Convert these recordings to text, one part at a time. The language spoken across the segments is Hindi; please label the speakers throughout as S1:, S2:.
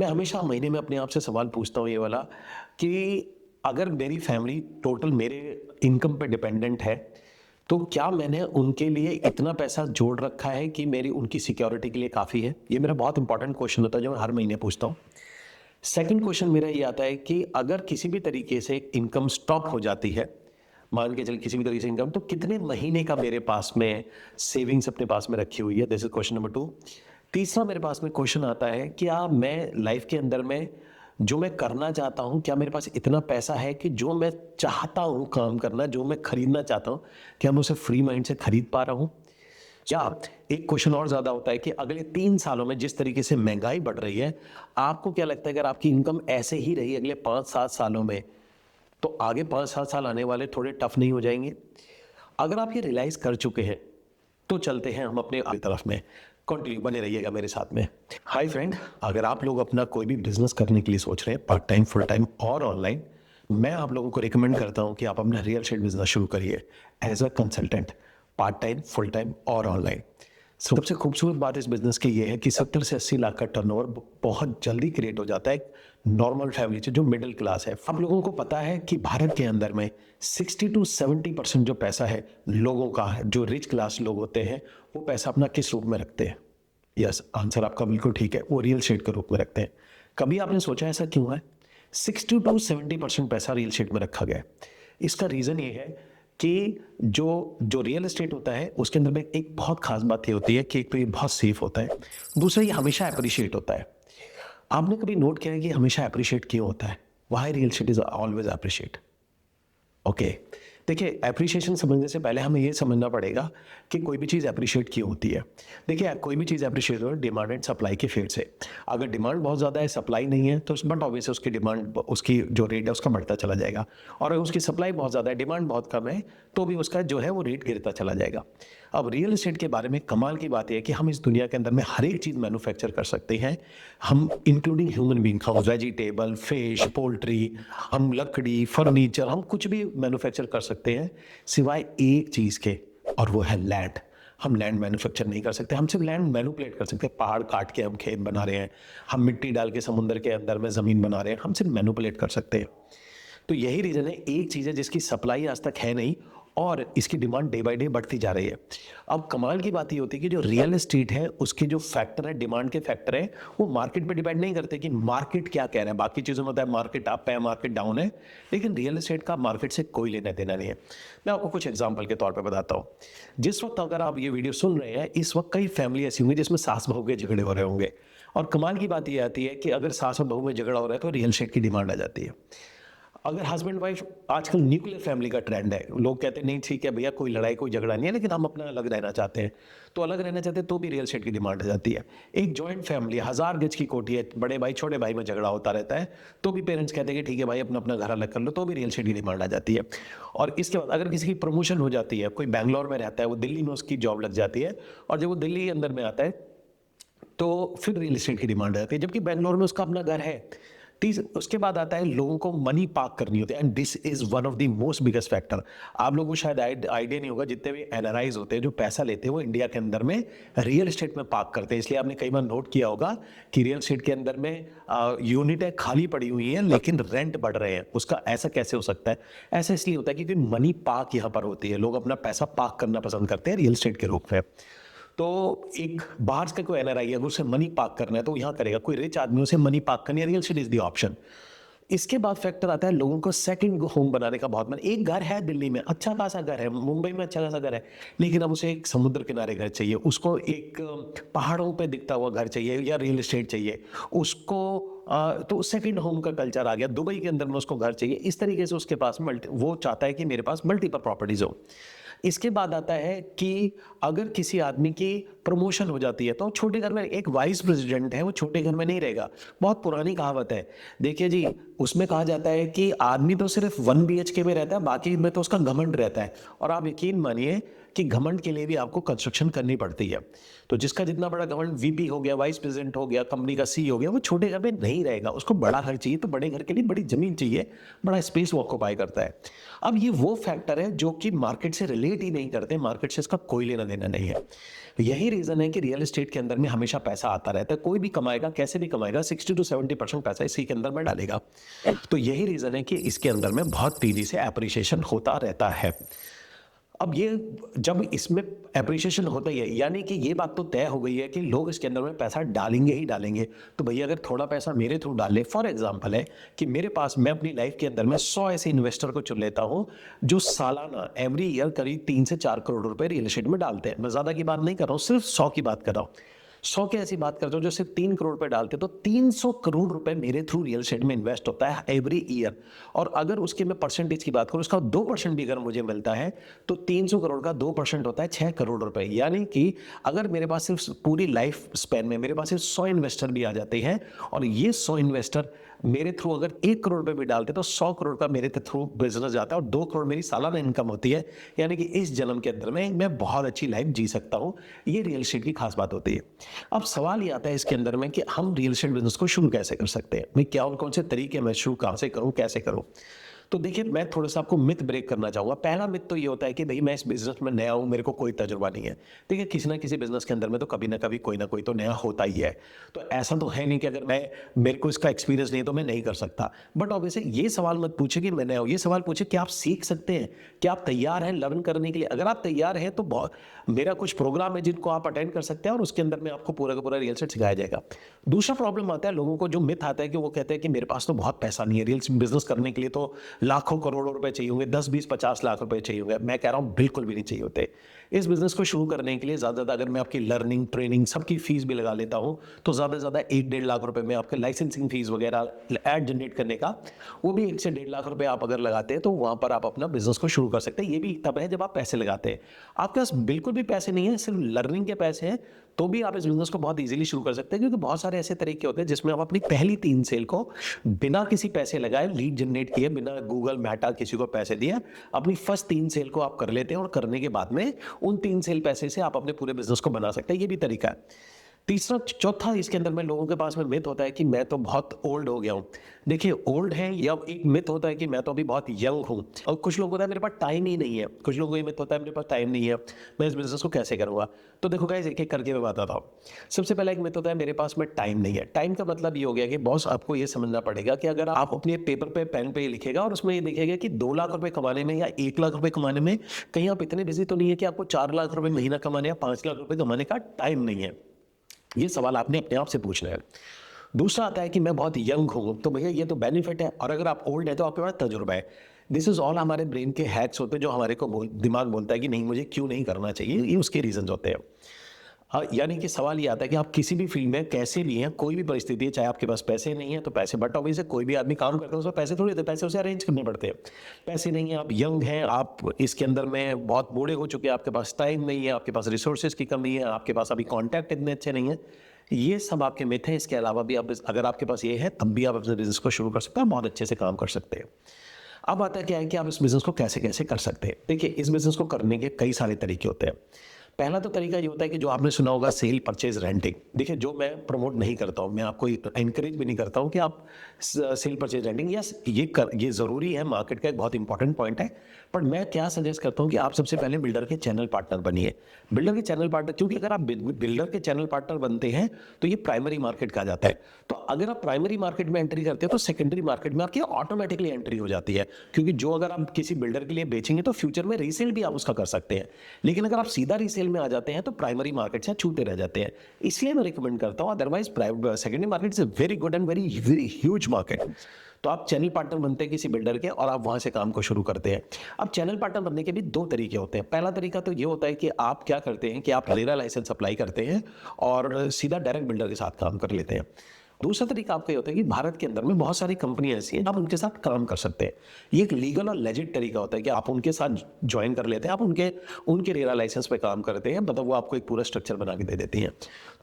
S1: मैं हमेशा महीने में अपने आप से सवाल पूछता हूँ ये वाला कि अगर मेरी फैमिली टोटल मेरे इनकम पे डिपेंडेंट है, तो क्या मैंने उनके लिए इतना पैसा जोड़ रखा है कि मेरी उनकी सिक्योरिटी के लिए काफ़ी है? ये मेरा बहुत इंपॉर्टेंट क्वेश्चन होता है जो मैं हर महीने पूछता हूँ। सेकंड क्वेश्चन मेरा ये आता है कि अगर किसी भी तरीके से इनकम स्टॉप हो जाती है, मान के चलिए किसी भी तरीके से इनकम, तो कितने महीने का मेरे पास में सेविंग्स अपने पास में रखी हुई है? This is question number 2। तीसरा मेरे पास में क्वेश्चन आता है, क्या मैं लाइफ के अंदर में जो मैं करना चाहता हूँ, क्या मेरे पास इतना पैसा है कि जो मैं चाहता हूँ काम करना, जो मैं खरीदना चाहता हूँ, क्या मैं उसे फ्री माइंड से खरीद पा रहा हूँ? या एक क्वेश्चन और ज़्यादा होता है कि अगले 3 सालों में जिस तरीके से महँगाई बढ़ रही है, आपको क्या लगता है अगर आपकी इनकम ऐसे ही रही अगले 5-7 सालों में, तो आगे 5-7 साल आने वाले थोड़े टफ नहीं हो जाएँगे? अगर आप ये रियलाइज़ कर चुके हैं, तो चलते हैं हम अपने आगे तरफ में। कंटिन्यू बने रहिएगा मेरे साथ में। हाय फ्रेंड, अगर आप लोग अपना कोई भी बिज़नेस करने के लिए सोच रहे हैं, पार्ट टाइम, फुल टाइम और ऑनलाइन, मैं आप लोगों को रिकमेंड करता हूँ कि आप अपना रियल एस्टेट बिज़नेस शुरू करिए as a consultant, part time, full time और ऑनलाइन। सबसे खूबसूरत बात इस बिज़नेस की ये है कि 70 से 80 लाख का टर्नओवर बहुत जल्दी क्रिएट हो जाता है एक नॉर्मल फैमिली से जो मिडिल क्लास है। आप लोगों को पता है कि भारत के अंदर में 60 टू 70% जो पैसा है लोगों का है, जो रिच क्लास लोग होते हैं, वो पैसा अपना किस रूप में रखते हैं? यस, आंसर आपका बिल्कुल ठीक है, वो रियल एस्टेट के रूप में रखते हैं। कभी आपने सोचा ऐसा क्यों है? 60 टू 70% पैसा रियल एस्टेट में रखा गया है। इसका रीज़न ये है कि जो जो रियल एस्टेट होता है उसके अंदर में एक बहुत खास बात ये होती है कि एक तो ये बहुत सेफ होता है, दूसरा ये हमेशा अप्रिशिएट होता है। आपने कभी नोट किया है कि हमेशा अप्रिशिएट क्यों होता है? Why real estate is always appreciate? Okay, देखिए एप्रिशिएशन समझने से पहले हमें ये समझना पड़ेगा कि कोई भी चीज़ एप्रिशिएट क्यों होती है। देखिए कोई भी चीज़ एप्रिशिएट हो डिमांड एंड सप्लाई के फील्ड से। अगर डिमांड बहुत ज़्यादा है, सप्लाई नहीं है, तो बट ऑब्वियसली उसकी डिमांड, उसकी जो रेट है उसका बढ़ता चला जाएगा। और अगर उसकी सप्लाई बहुत ज़्यादा है, डिमांड बहुत कम है, तो भी उसका जो है वो रेट गिरता चला जाएगा। अब रियल एस्टेट के बारे में कमाल की बात यह है कि हम इस दुनिया के अंदर में हर एक चीज़ मैन्युफैक्चर कर सकते हैं। हम इंक्लूडिंग ह्यूमन बीइंग, हम वेजिटेबल, फिश, पोल्ट्री, हम लकड़ी, फर्नीचर, हम कुछ भी मैन्युफैक्चर कर सकते हैं सिवाय एक चीज़ के, और वो है लैंड। हम लैंड मैन्युफैक्चर नहीं कर सकते, हम सिर्फ लैंड मैनिपुलेट कर सकते हैं। पहाड़ काट के हम खेत बना रहे हैं, हम मिट्टी डाल के समुद्र के अंदर में ज़मीन बना रहे हैं, हम सिर्फ मैनिपुलेट कर सकते हैं। तो यही रीज़न है, एक चीज़ है जिसकी सप्लाई आज तक है नहीं और इसकी डिमांड डे बाय डे बढ़ती जा रही है। अब कमाल की बात ये होती है कि जो रियल एस्टेट है उसके जो फैक्टर है, डिमांड के फैक्टर है, वो मार्केट पे डिपेंड नहीं करते कि मार्केट क्या कह रहा है। बाकी चीज़ों में होता है मार्केट अप है, मार्केट डाउन है, लेकिन रियल एस्टेट का मार्केट से कोई लेना देना नहीं है। मैं आपको कुछ एग्जाम्पल के तौर पर बताता हूँ। जिस वक्त अगर आप ये वीडियो सुन रहे हैं, इस वक्त कई फैमिली ऐसी होंगी जिसमें सास बहू के झगड़े हो रहे होंगे, और कमाल की बात ये आती है कि अगर सास और बहू में झगड़ा हो रहा है तो रियल एस्टेट की डिमांड आ जाती है। अगर हस्बैंड वाइफ, आजकल न्यूक्लियर फैमिली का ट्रेंड है, लोग कहते हैं नहीं ठीक है भैया, कोई लड़ाई कोई झगड़ा नहीं है, लेकिन हम अपना अलग रहना चाहते हैं, तो अलग रहना चाहते हैं तो भी रियल एस्टेट की डिमांड आ जाती है। एक जॉइंट फैमिली, 1000 गज की कोठी है, बड़े भाई छोटे भाई में झगड़ा होता रहता है, तो भी पेरेंट्स कहते हैं कि ठीक है भाई अपना अपना घर अलग कर लो, तो भी रियल एस्टेट की डिमांड आ जाती है। और इसके बाद अगर किसी की प्रमोशन हो जाती है, कोई बैंगलोर में रहता है, वो दिल्ली में उसकी जॉब लग जाती है, और जब वो दिल्ली के अंदर में आता है तो फिर रियल एस्टेट की डिमांड आ जाती है, जबकि बैंगलोर में उसका अपना घर है। उसके बाद आता है लोगों को मनी पार्क करनी होती है, and this is one of the most biggest factor. आप लोगों को शायद आइडिया नहीं होगा, जितने भी एनआरआईज होते हैं जो पैसा लेते हैं वो इंडिया के अंदर में रियल एस्टेट में पार्क करते हैं। इसलिए आपने कई बार नोट किया होगा कि रियल एस्टेट के अंदर में यूनिटें खाली पड़ी हुई हैं लेकिन रेंट बढ़ रहे हैं। उसका ऐसा कैसे हो सकता है? ऐसा इसलिए होता है क्योंकि मनी पार्क यहाँ पर होती है, लोग अपना पैसा पार्क करना पसंद करते हैं रियल एस्टेट के रूप में। तो एक बाहर का कोई एनआरआई है, अगर उसे मनी पार्क करना है तो यहाँ करेगा। कोई रिच आदमी उसे मनी पार्क करनी है, real estate is the option. इसके बाद फैक्टर आता है लोगों को सेकंड होम बनाने का बहुत मन। एक घर है दिल्ली में, अच्छा खासा घर है, मुंबई में अच्छा खासा घर है, लेकिन अब उसे एक समुद्र किनारे घर चाहिए, उसको एक पहाड़ों पे दिखता हुआ घर चाहिए या रियल एस्टेट चाहिए उसको। तो सेकंड होम का कल्चर आ गया। दुबई के अंदर में उसको घर चाहिए। इस तरीके से उसके पास वो चाहता है कि मेरे पास मल्टीपल प्रॉपर्टीज हो। इसके बाद आता है कि अगर किसी आदमी की प्रमोशन हो जाती है तो छोटे घर में, एक वाइस प्रेसिडेंट है वो छोटे घर में नहीं रहेगा। बहुत पुरानी कहावत है, देखिए जी, उसमें कहा जाता है कि आदमी तो सिर्फ 1 BHK में रहता है, बाकी में तो उसका घमंड रहता है। और आप यकीन मानिए कि घमंड के लिए भी आपको कंस्ट्रक्शन करनी पड़ती है। तो जिसका जितना बड़ा घमंड, वीपी हो गया, वाइस प्रेसिडेंट हो गया, कंपनी का सी हो गया, वो छोटे घर में नहीं रहेगा, उसको बड़ा घर चाहिए। तो बड़े घर के लिए बड़ी ज़मीन चाहिए, बड़ा स्पेस वो ऑक्यूपाई करता है। अब ये वो फैक्टर है जो कि मार्केट से रिलेट ही नहीं करते, मार्केट से इसका कोई लेना देना नहीं है। यही रीज़न है कि रियल एस्टेट के अंदर में हमेशा पैसा आता रहता है। कोई भी कमाएगा, कैसे भी कमाएगा, 60 to 70% पैसा इसी के अंदर में डालेगा। तो यही रीज़न है कि इसके अंदर में बहुत तेज़ी से एप्रिसिएशन होता रहता है। अब ये जब इसमें एप्रिसिएशन होता ही है, यानी कि ये बात तो तय हो गई है कि लोग इसके अंदर में पैसा डालेंगे ही डालेंगे। तो भैया अगर थोड़ा पैसा मेरे थ्रू डाले, फॉर एग्जांपल है कि मेरे पास, मैं अपनी लाइफ के अंदर में 100 ऐसे इन्वेस्टर को चुन लेता हूँ जो सालाना एवरी ईयर करीब 3 से 4 करोड़ रुपए रियल एस्टेट में डालते हैं। मैं ज़्यादा की बात नहीं कर रहा हूँ, सिर्फ 100 की बात कर रहा हूँ। 100 की ऐसी बात करते हो जो सिर्फ 3 करोड़ रुपए डालते, तो 300 करोड़ रुपए मेरे थ्रू रियल एस्टेट में इन्वेस्ट होता है एवरी ईयर। और अगर उसके मैं परसेंटेज की बात करूँ, उसका 2% भी अगर मुझे मिलता है तो 300 करोड़ का 2% होता है 6 करोड़ रुपए। यानी कि अगर मेरे पास सिर्फ पूरी लाइफ स्पैन में मेरे पास सिर्फ 100 इन्वेस्टर भी आ जाते हैं और ये 100 इन्वेस्टर मेरे थ्रू अगर 1 करोड़ रुपए भी डालते तो 100 करोड़ का मेरे थ्रू बिजनेस जाता है और 2 करोड़ मेरी सालाना इनकम होती है। यानी कि इस जन्म के अंदर में मैं बहुत अच्छी लाइफ जी सकता हूँ। ये रियल एस्टेट की खास बात होती है। अब सवाल ये आता है इसके अंदर में कि हम रियल एस्टेट बिजनेस को शुरू कैसे कर सकते हैं, मैं क्या, कौन से तरीके मैं शुरू कहाँ से करूँ, कैसे करूँ। तो देखिए, मैं थोड़ा सा आपको मिथ ब्रेक करना चाहूँगा। पहला मिथ तो ये होता है कि भाई मैं इस बिज़नेस में नया हूँ, मेरे को कोई तजुर्बा नहीं है। देखिए, किसी ना किसी बिज़नेस के अंदर में तो कभी ना कभी कोई ना कोई तो नया होता ही है। तो ऐसा तो है नहीं कि अगर मेरे को इसका एक्सपीरियंस नहीं है तो मैं नहीं कर सकता। बट ऑब्वियसली ये सवाल मत पूछे कि मैं नया हूँ, ये सवाल पूछे कि आप सीख सकते हैं, क्या आप तैयार हैं लर्न करने के लिए। अगर आप तैयार हैं तो मेरा कुछ प्रोग्राम है जिनको आप अटेंड कर सकते हैं और उसके अंदर में आपको पूरा का पूरा रियल एस्टेट सिखाया जाएगा। दूसरा प्रॉब्लम आता है लोगों को, जो मिथ आता है कि वो कहते हैं कि मेरे पास तो बहुत पैसा नहीं है, रियल बिजनेस करने के लिए तो लाखों करोड़ों रुपए चाहिए होंगे, 10 20 50 लाख रुपए चाहिए होंगे। मैं कह रहा हूं बिल्कुल भी नहीं चाहिए होते। इस बिजनेस को शुरू करने के लिए ज़्यादा अगर मैं आपकी लर्निंग, ट्रेनिंग, सबकी फीस भी लगा लेता हूं तो ज़्यादा से ज़्यादा 1-1.5 लाख रुपए में आपके लाइसेंसिंग फीस वगैरह, ऐड जनरेट करने का, वो भी 1 से 1.5 लाख रुपए आप अगर लगाते हैं तो वहां पर आप अपना बिजनेस को शुरू कर सकते हैं। ये भी तब है जब आप पैसे लगाते हैं। आपके पास बिल्कुल भी पैसे नहीं है, सिर्फ लर्निंग के पैसे हैं, तो भी आप इस बिजनेस को बहुत इजीली शुरू कर सकते हैं। क्योंकि बहुत सारे ऐसे तरीके होते हैं जिसमें आप अपनी पहली 3 सेल को बिना किसी पैसे लगाए, लीड जनरेट किए, बिना गूगल मेटा किसी को पैसे दिए, अपनी फर्स्ट 3 सेल को आप कर लेते हैं और करने के बाद में उन 3 सेल पैसे से आप अपने पूरे बिजनेस को बना सकते हैं। ये भी तरीका है। तीसरा, चौथा, इसके अंदर में लोगों के पास में मिथ होता है कि मैं तो बहुत ओल्ड हो गया हूँ। देखिए, ओल्ड है या एक मिथ होता है कि मैं तो अभी बहुत यंग हूँ। और कुछ लोग होता है मेरे पास टाइम ही नहीं है, कुछ लोगों को ये मिथ होता है मेरे पास टाइम नहीं है, मैं इस बिजनेस को कैसे करूँगा। तो देखो गाइस, एक एक करके मैं बताता हूँ। सबसे पहला एक मिथ होता है मेरे पास में टाइम नहीं है। टाइम का मतलब ये हो गया कि बॉस, आपको ये समझना पड़ेगा कि अगर आप अपने पेपर पे, पेन पे लिखेगा और उसमें ये लिखेगा कि 2 लाख रुपए कमाने में या 1 लाख रुपए कमाने में, कहीं आप इतने बिजी तो नहीं है कि आपको 4 लाख रुपए महीना कमाने या 5 लाख रुपए कमाने का टाइम नहीं है। ये सवाल आपने अपने आप से पूछना है। दूसरा आता है कि मैं बहुत यंग हूँ, तो भैया ये तो बेनिफिट है, और अगर आप ओल्ड है तो आपके पास तजुर्बा है। दिस इज ऑल हमारे ब्रेन के हैक्स होते हैं जो हमारे को दिमाग बोलता है कि नहीं, मुझे क्यों नहीं करना चाहिए, ये उसके रीजंस होते हैं। हाँ, यानी कि सवाल ये आता है कि आप किसी भी फील्ड में कैसे भी हैं, कोई भी परिस्थिति है, चाहे आपके पास पैसे नहीं है तो पैसे, बट ऑब्वियसली कोई भी आदमी काम करता है उसमें पैसे थोड़ी होते, पैसे उसे अरेंज करने पड़ते हैं। पैसे नहीं है, आप यंग हैं, आप इसके अंदर में बहुत बूढ़े हो चुके हैं, आपके पास टाइम नहीं है, आपके पास रिसोर्सेज की कमी है, आपके पास अभी कॉन्टैक्ट इतने अच्छे नहीं है। ये सब आपके मिथ हैं। इसके अलावा भी आप, अगर आपके पास ये है, तब भी आप अपने बिजनेस को शुरू कर सकते हैं, बहुत अच्छे से काम कर सकते हैं। अब आता है क्या है कि आप इस बिजनेस को कैसे कैसे कर सकते हैं। देखिए, इस बिजनेस को करने के कई सारे तरीके होते हैं। पहला तो तरीका ये होता है कि जो आपने सुना होगा, सेल, परचेज, रेंटिंग। देखिए, जो मैं प्रमोट नहीं करता हूँ, मैं आपको एनकरेज भी नहीं करता हूँ कि आप सेल, परचेज, रेंटिंग, यस ये ज़रूरी है, मार्केट का एक बहुत इंपॉर्टेंट पॉइंट है। पर मैं क्या सजेस्ट करता हूँ कि आप सबसे पहले बिल्डर के चैनल पार्टनर बनिए। बिल्डर के चैनल पार्टनर, क्योंकि अगर आप बिल्डर के चैनल पार्टनर बनते हैं तो ये प्राइमरी मार्केट कहा जाता है। तो अगर आप प्राइमरी मार्केट में एंट्री करते हैं तो सेकेंडरी मार्केट में आपकी ऑटोमेटिकली एंट्री हो जाती है। क्योंकि जो अगर आप किसी बिल्डर के लिए बेचेंगे तो फ्यूचर में रीसेल भी आप उसका कर सकते हैं। लेकिन अगर आप सीधा रीसेल में आ जाते हैं तो प्राइमरी मार्केट से छूटे रह जाते हैं। इसलिए मैं रिकमेंड करता हूँ, otherwise secondary market is very good and very huge market. तो आप चैनल पार्टनर बनते हैं किसी बिल्डर के और आप वहां से काम को शुरू करते हैं। अब चैनल पार्टनर बनने के भी 2 तरीके होते हैं। पहला तरीका तो ये होता है कि आप क्या करते हैं कि आप रेरा लाइसेंस अप्लाई करते हैं और सीधा डायरेक्ट बिल्डर के साथ काम कर लेते हैं। दूसरा तरीका आपका ये होता है कि भारत के अंदर में बहुत सारी कंपनियां ऐसी हैं, आप उनके साथ काम कर सकते हैं। ये एक लीगल और लेजिट तरीका होता है कि आप उनके साथ ज्वाइन कर लेते हैं, आप उनके रेरा लाइसेंस पे काम करते हैं, मतलब वो आपको एक पूरा स्ट्रक्चर बना के दे देती हैं।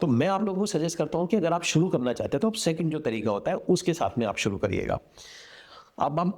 S1: तो मैं आप लोगों को सजेस्ट करता हूँ कि अगर आप शुरू करना चाहते हैं तो आप सेकंड जो तरीका होता है उसके साथ में आप शुरू करिएगा। अब हम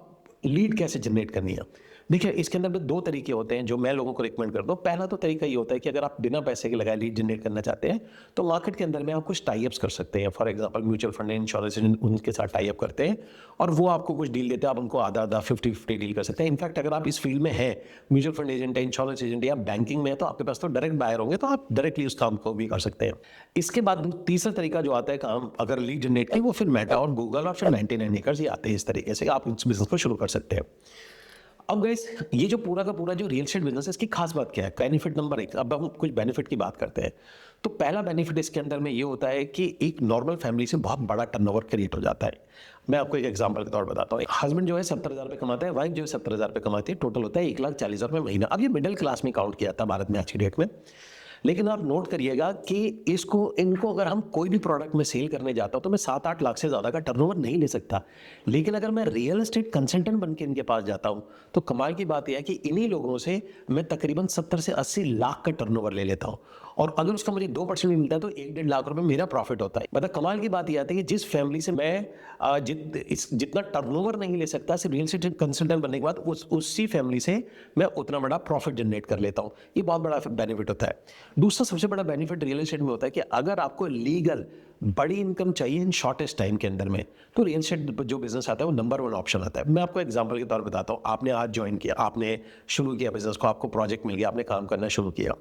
S1: लीड कैसे जनरेट करनी है। देखिए, इसके अंदर में 2 तरीके होते हैं जो मैं लोगों को रिकमेंड करता हूँ। पहला तो तरीका ये होता है कि अगर आप बिना पैसे के लगाए लीड जनरेट करना चाहते हैं, तो मार्केट के अंदर में आप कुछ टाई अप्स कर सकते हैं। For example mutual fund, insurance agent उनके साथ टाई अप करते हैं और वो आपको कुछ डील देते हैं, आप उनको आधा-आधा 50-50 डील कर सकते हैं। इनफैक्ट अगर आप इस फील्ड में हैं, म्यूचुअल फंड एजेंट है, इंश्योरेंस एजेंट या बैंकिंग में है, तो आपके पास तो डायरेक्ट बायर होंगे, तो आप डायरेक्टली उस काम को भी कर सकते हैं। इसके बाद तीसरा तरीका जो आता है काम, अगर लीड जनरेट की, वो फिर मेटा और गूगल और फिर 99 एकर्स ये आते हैं। इस तरीके से आप इस बिज़नेस को शुरू कर सकते हैं। अब गाइस, ये जो पूरा का पूरा जो रियल एस्टेट बिजनेस है, इसकी खास बात क्या है? बेनिफिट नंबर 1, अब हम कुछ बेनिफिट की बात करते हैं। तो पहला बेनिफिट इसके अंदर में ये होता है कि एक नॉर्मल फैमिली से बहुत बड़ा टर्नओवर क्रिएट हो जाता है। मैं आपको एक एग्जांपल के तौर पर बताता हूँ। हस्बैंड जो है 70,000 रुपये कमाता है, वाइफ जो है 70,000 रुपये कमाती है, टोटल होता है 1,40,000 रुपये महीना। अब ये मिडिल क्लास में काउंट किया था भारत में आज की डेट में। लेकिन आप नोट करिएगा कि इनको अगर हम कोई भी प्रोडक्ट में सेल करने जाता हूं तो मैं 7-8 लाख से ज़्यादा का टर्नओवर नहीं ले सकता। लेकिन अगर मैं रियल एस्टेट कंसल्टेंट बन के इनके पास जाता हूं, तो कमाल की बात यह है कि इन्हीं लोगों से मैं तकरीबन 70 से 80 लाख का टर्नओवर ले लेता हूं। और अगर उसका मुझे 2% भी मिलता है तो 1-1.5 लाख रुपए मेरा प्रॉफिट होता है। मतलब कमाल की बात यह आती है कि जिस फैमिली से मैं जितना टर्नओवर नहीं ले सकता सिर्फ रियल एस्टेट कंसल्टेंट बनने के बाद, उसी फैमिली से मैं उतना बड़ा प्रॉफिट जनरेट कर लेता हूँ। ये बहुत बड़ा बेनिफिट होता है। दूसरा सबसे बड़ा बेनिफिट रियल एस्टेट में होता है कि अगर आपको लीगल बड़ी इनकम चाहिए इन शॉर्टेस्ट टाइम के अंदर में, तो रियल एस्टेट जो बिजनेस आता है वो नंबर 1 ऑप्शन आता है। मैं आपको एग्जांपल के तौर पर बताता हूँ। आपने आज ज्वाइन किया, आपने शुरू किया बिजनेस को, आपको प्रोजेक्ट मिल गया, आपने काम करना शुरू किया।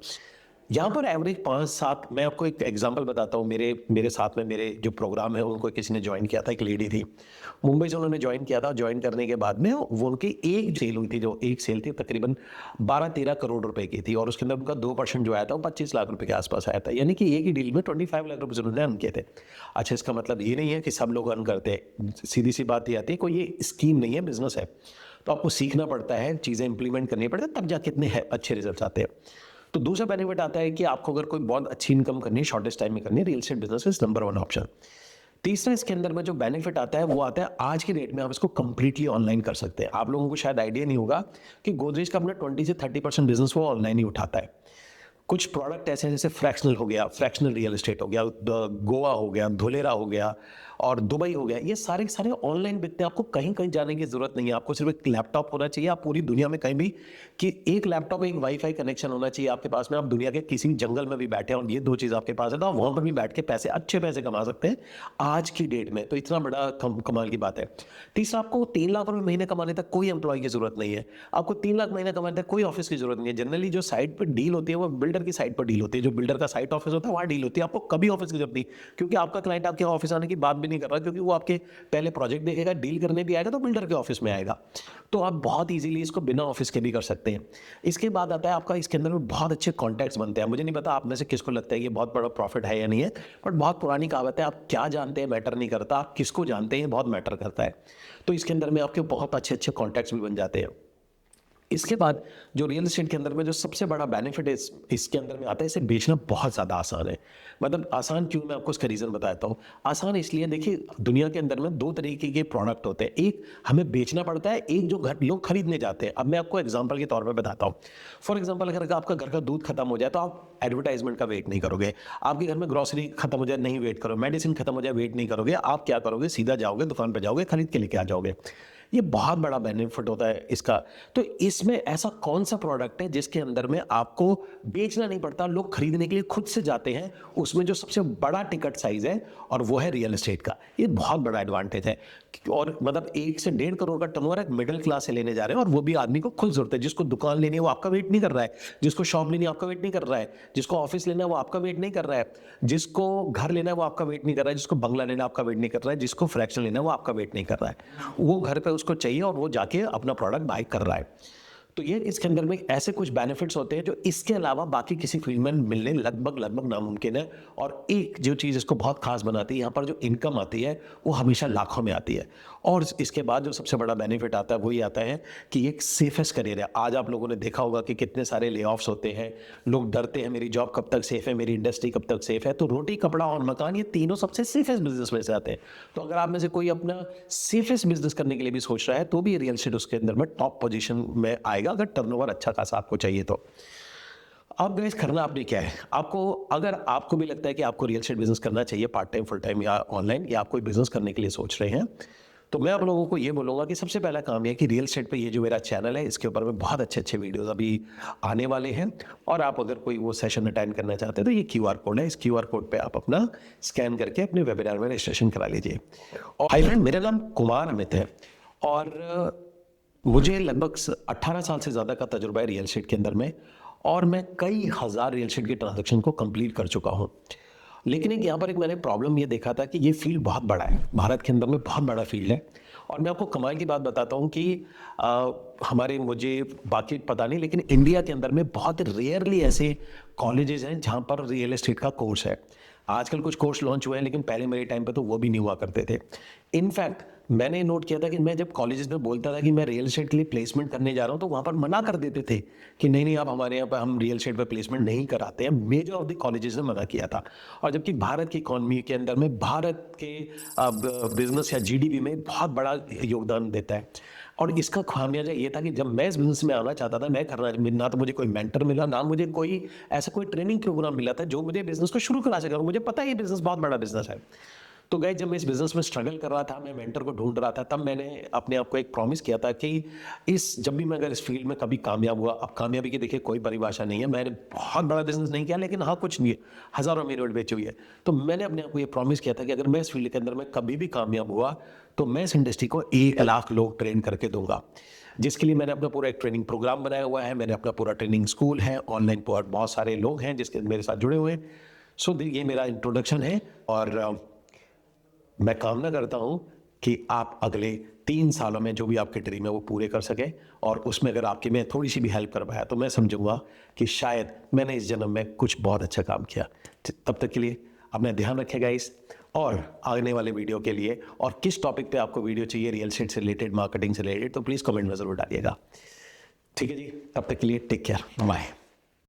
S1: यहाँ पर एवरेज 5-7, मैं आपको एक एग्जांपल बताता हूँ। मेरे साथ में मेरे जो प्रोग्राम है उनको किसी ने ज्वाइन किया था, एक लेडी थी मुंबई से, उन्होंने ज्वाइन किया था। ज्वाइन करने के बाद में वो उनकी एक सेल हुई थी, जो एक सेल थी तकरीबन 12-13 करोड़ रुपए की थी और उसके अंदर उनका 2% जो आया था वो 25 लाख रुपए के आसपास आया था। यानी कि एक ही डील में 25 लाख रुपए उन्होंने अर्न किए थे। अच्छा, इसका मतलब ये नहीं है कि सब लोग अर्न करते हैं। सीधी सी बात ये आती है, कोई ये स्कीम नहीं है, बिजनेस है, तो आपको सीखना पड़ता है, चीज़ें इंप्लीमेंट करनी पड़ती है, तब जाके इतने अच्छे रिजल्ट आते हैं। तो दूसरा बेनिफिट आता है कि आपको अगर कोई बहुत अच्छी इनकम करनी है, शॉर्टेस्ट टाइम में करनी है, real estate business is number 1 option. तीसरा इसके अंदर में जो बेनिफिट आता है वो आता है आज की डेट में आप इसको कंप्लीटली ऑनलाइन कर सकते हैं। आप लोगों को शायद आइडिया नहीं होगा कि गोदरेज का अपना 20 से 30% बिजनेस वो ऑनलाइन ही उठाता है। कुछ प्रोडक्ट ऐसे हैं जैसे फ्रैक्शनल हो गया, फ्रैक्शनल रियल एस्टेट हो गया, गोवा हो गया, धुलेरा हो गया और दुबई हो गया, ये सारे के सारे ऑनलाइन बिकते हैं। आपको कहीं कहीं जाने की जरूरत नहीं है, आपको सिर्फ एक लैपटॉप होना चाहिए। आप पूरी दुनिया में कहीं भी, कि एक लैपटॉप, एक वाईफाई कनेक्शन होना चाहिए आपके पास में। आप दुनिया के किसी जंगल में भी बैठे हैं और ये 2 चीज़ आपके पास है, तो आप वहाँ पर भी बैठ के पैसे, अच्छे पैसे कमा सकते हैं आज की डेट में। तो इतना बड़ा कमाल की बात है। तीसरा, आपको 3 लाख रुपये महीने कमाने तक कोई एम्प्लॉय की जरूरत नहीं है। आपको 3 लाख महीने कमाने तक कोई ऑफिस की जरूरत नहीं है। जनरली जो साइट पर डील होती है वो बिल्डर की साइट पर डील होती है, जो बिल्डर का साइट ऑफिस होता है वहाँ डील होती है। आपको कभी ऑफिस की जरूरत नहीं, क्योंकि आपका क्लाइंट आपके ऑफिस आने की बात भी नहीं कर रहा, क्योंकि वो आपके पहले प्रोजेक्ट देखेगा, डील करने भी आएगा तो बिल्डर के ऑफिस में आएगा। तो आप बहुत इजीली इसको बिना ऑफिस के भी कर सकते हैं। इसके बाद आता है आपका, इसके अंदर में बहुत अच्छे कॉन्टैक्ट्स बनते हैं। मुझे नहीं पता आप में से किसको लगता है ये बहुत बड़ा प्रॉफिट है या नहीं है, बट बहुत पुरानी कहावत है, आप क्या जानते हैं मैटर नहीं करता, आप किसको जानते हैं बहुत मैटर करता है। तो इसके अंदर में आपके बहुत अच्छे अच्छे कॉन्टैक्ट्स भी बन जाते हैं। इसके बाद जो रियल एस्टेट के अंदर में जो सबसे बड़ा बेनिफिट है इसके अंदर में आता है, इसे बेचना बहुत ज़्यादा आसान है। मतलब आसान क्यों, मैं आपको इसका रीज़न बताता हूँ। आसान इसलिए, देखिए दुनिया के अंदर में 2 तरीके के प्रोडक्ट होते हैं, एक हमें बेचना पड़ता है, एक जो घर लोग खरीदने जाते हैं। अब मैं आपको एग्जांपल के तौर पर बताता हूँ। फॉर एग्जांपल, अगर आपका घर का दूध खत्म हो जाए तो आप एडवर्टाइजमेंट का वेट नहीं करोगे। आपके घर में ग्रॉसरी खत्म हो जाए, नहीं वेट करो। मेडिसिन खत्म हो जाए, वेट नहीं करोगे। आप क्या करोगे, सीधा जाओगे दुकान पर, जाओगे, खरीद के लेके आ जाओगे। ये बहुत बड़ा बेनिफिट होता है इसका। तो इसमें ऐसा कौन सा प्रोडक्ट है जिसके अंदर में आपको बेचना नहीं पड़ता, लोग खरीदने के लिए खुद से जाते हैं, उसमें जो सबसे बड़ा टिकट साइज है और वो है रियल एस्टेट का। ये बहुत बड़ा एडवांटेज है। और मतलब 1 से 1.5 करोड़ का टर्नओवर एक मिडिल क्लास से लेने जा रहे हैं, और वो भी आदमी को खुद जरूरत है। जिसको दुकान लेनी है वो आपका वेट नहीं कर रहा है, जिसको शॉप लेनी है आपका वेट नहीं कर रहा है, जिसको ऑफिस लेना है वो आपका वेट नहीं कर रहा है, जिसको घर लेना है वो आपका वेट नहीं कर रहा है, जिसको बंगला लेना है आपका वेट नहीं कर रहा है, जिसको फ्रैक्शन लेना है वो आपका वेट नहीं कर रहा है। वो घर पे उसको चाहिए और वो जाके अपना प्रोडक्ट बाय कर रहा है। तो ये इसके अंदर में ऐसे कुछ बेनिफिट्स होते हैं जो इसके अलावा बाकी किसी फील्ड में मिलने लगभग नामुमकिन है। और एक जो चीज़ इसको बहुत खास बनाती है, यहाँ पर जो इनकम आती है वो हमेशा लाखों में आती है। और इसके बाद जो सबसे बड़ा बेनिफिट आता है वो ये आता है कि ये एक सेफेस्ट करियर है। आज आप लोगों ने देखा होगा कि कितने सारे ले ऑफ्स होते हैं, लोग डरते हैं मेरी जॉब कब तक सेफ है, मेरी इंडस्ट्री कब तक सेफ है। तो रोटी, कपड़ा और मकान, ये तीनों सबसे सेफेस्ट बिजनेस में से आते हैं। तो अगर आप में से कोई अपना सेफेस्ट बिजनेस करने के लिए भी सोच रहा है तो भी रियल एस्टेट उसके अंदर में टॉप पोजीशन में आएगा, अगर टर्नओवर अच्छा खासा आपको चाहिए तो। अब गाइस, करना आपने क्या है, आपको, अगर आपको भी लगता है कि आपको रियल एस्टेट बिजनेस करना चाहिए पार्ट टाइम, फुल टाइम या ऑनलाइन, या आप कोई बिजनेस करने के लिए सोच रहे हैं, तो मैं आप लोगों को ये बोलूँगा कि सबसे पहला काम ये है कि रियल एस्टेट पे ये जो मेरा चैनल है, इसके ऊपर में बहुत अच्छे-अच्छे वीडियोज़ अभी आने वाले हैं, और आप अगर कोई वो सेशन अटेंड करना चाहते हैं तो ये क्यूआर कोड है, इस क्यूआर कोड पे आप अपना स्कैन करके अपने वेबिनार में रजिस्ट्रेशन करा लीजिए। और हाय फ्रेंड, मेरा नाम कुमार अमित है और मुझे लगभग 18 साल से ज़्यादा का तजुर्बा है रियल एस्टेट के अंदर में, और मैं कई हज़ार रियल एस्टेट के ट्रांजैक्शन को कंप्लीट कर चुका हूँ। लेकिन एक यहाँ पर एक मैंने प्रॉब्लम ये देखा था कि ये फील्ड बहुत बड़ा है, भारत के अंदर में बहुत बड़ा फील्ड है। और मैं आपको कमाल की बात बताता हूँ कि हमारे, मुझे बाकी पता नहीं, लेकिन इंडिया के अंदर में बहुत रेयरली ऐसे कॉलेजेस हैं जहाँ पर रियल एस्टेट का कोर्स है। आजकल कुछ कोर्स लॉन्च हुए हैं, लेकिन पहले मेरे टाइम पे तो वो भी नहीं हुआ करते थे। इनफैक्ट मैंने नोट किया था कि मैं जब कॉलेजेस में बोलता था कि मैं रियल एस्टेट के लिए प्लेसमेंट करने जा रहा हूँ, तो वहाँ पर मना कर देते थे कि नहीं नहीं, आप हमारे यहाँ पर हम रियल एस्टेट पर प्लेसमेंट नहीं कराते हैं। मेजर ऑफ द कॉलेजेस ने मना किया था। और जबकि भारत की इकॉनमी के अंदर में, भारत के बिजनेस या जीडीपी में बहुत बड़ा योगदान देता है। और इसका खामियाजा ये था कि जब मैं इस बिजनेस में आना चाहता था, मैं करना, ना तो मुझे कोई मेंटर मिला, ना मुझे कोई ऐसा कोई ट्रेनिंग प्रोग्राम मिला था जो मुझे बिजनेस को शुरू करा सके। और मुझे पता है ये बिजनेस बहुत बड़ा बिजनेस है। तो गाइस, जब मैं इस बिजनेस में स्ट्रगल कर रहा था, मैं मेंटर को ढूंढ रहा था, तब मैंने अपने आप को एक प्रॉमिस किया था कि जब भी मैं अगर इस फील्ड में कभी कामयाब हुआ, अब कामयाबी की देखिए कोई परिभाषा नहीं है, मैंने बहुत बड़ा बिजनेस नहीं किया, लेकिन हाँ कुछ नहीं है, हज़ारों में रोड बेची हुई है। तो मैंने अपने आप को ये प्रॉमिस किया था कि अगर मैं इस फील्ड के अंदर में कभी भी कामयाब हुआ, तो मैं इस इंडस्ट्री को 1 लाख लोग ट्रेन करके दूंगा, जिसके लिए मैंने अपना पूरा एक ट्रेनिंग प्रोग्राम बनाया हुआ है। मैंने अपना पूरा ट्रेनिंग स्कूल है, ऑनलाइन बहुत सारे लोग हैं जिसके मेरे साथ जुड़े हुए हैं। सो ये मेरा इंट्रोडक्शन है, और मैं कामना करता हूं कि आप अगले 3 सालों में जो भी आपके ड्रीम है वो पूरे कर सके, और उसमें अगर आपकी मैं थोड़ी सी भी हेल्प कर पाया तो मैं समझूंगा कि शायद मैंने इस जन्म में कुछ बहुत अच्छा काम किया। तब तक के लिए अपना ध्यान रखिएगा इस, और आने वाले वीडियो के लिए, और किस टॉपिक पे आपको वीडियो चाहिए रियल एस्टेट से रिलेटेड, मार्केटिंग से रिलेटेड, तो प्लीज़ कमेंट में ज़रूर डालिएगा। ठीक है जी, तब तक के लिए टेक केयर, बाय।